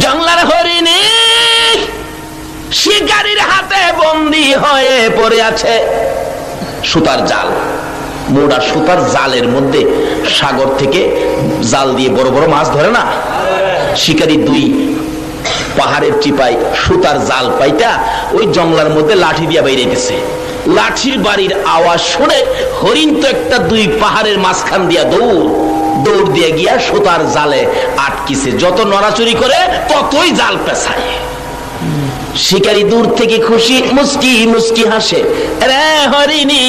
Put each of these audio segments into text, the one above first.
জংলার হরিণী শিকারীর হাতে বন্দী হয়ে পড়ে আছে। সুতার জাল, মোটা সুতার জালের মধ্যে সাগর থেকে জাল দিয়ে বড় বড় মাছ ধরে না, শিকারী দুই পাহাড়ের চিপায় সুতার জাল পাইটা ওই জংলার মধ্যে লাঠি দিয়া বাইরেছে। লাঠির বাড়ির আওয়াজ শুনে হরিণ তো একটা দুই পাহাড়ের মাঝখান দিয়া দৌড় দিয়ে গিয়া সুতার জালে আটকিছে। যত নড়াচড়ি করে ততই জাল পেছায়। শিকারী দূর থেকে খুশি মুস্কি মুস্কি হাসে, রে হরিণী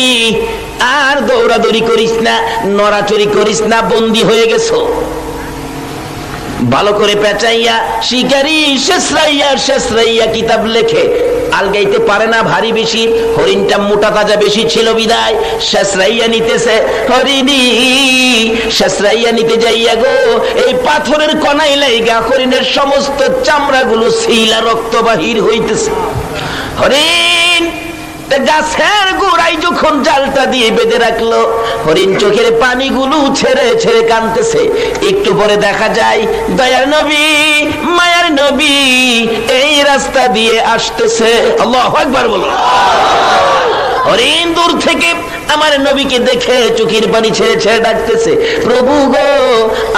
আর দৌড়াদৌড়ি করিস না, নড়াচড়ি করিস না, বন্দী হয়ে গেছো। ভালো করে পেঁচাইয়া শিকারী শেষরাইয়া কিতাব লেখে, আলগাইতে পারে না ভারী বেশি, হরিণটা মোটা তাজা বেশি ছিল বিদায় শেষরাইয়া নিতেছে। হরিণী শেষরাইয়া নিতে যাইয়া গো এই পাথরের কণাই লাইগা হরিণের সমস্ত চামড়াগুলো ছিলা রক্ত বাহির হইতেছে। হরিণ গাছের গোড়ায় যখন জালটা দিয়ে বেঁধে রাখলো, হরিণ চোখের পানিগুলো ছেড়ে ছেড়ে কাঁদতেছে। একটু পরে দেখা যায় দয়ার নবী মায়ার নবী এই রাস্তা দিয়ে আসতেছে। আল্লাহু আকবার বলো। হরিণ দূর থেকে আমার নবীকে দেখে চোখের পানি ছেড়ে ছেড়ে ডাকতেছে, প্রভু গো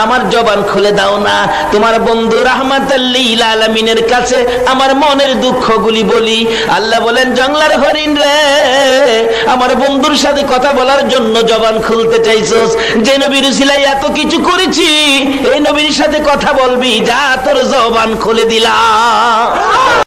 আমার জবান খুলে দাও না, তোমার বন্ধু রাহমাতাল লিল আলামিনের কাছে আমার মনের দুঃখগুলি বলি। আল্লাহ বলেন, জংলার হরিণ রে, আমার বন্ধুর সাথে কথা বলার জন্য জবান খুলতে চাইছস, যে নবীর উসিলায় এত কিছু করেছি, এই নবীর সাথে কথা বলবি, যা তোর জবান খুলে দিলাম।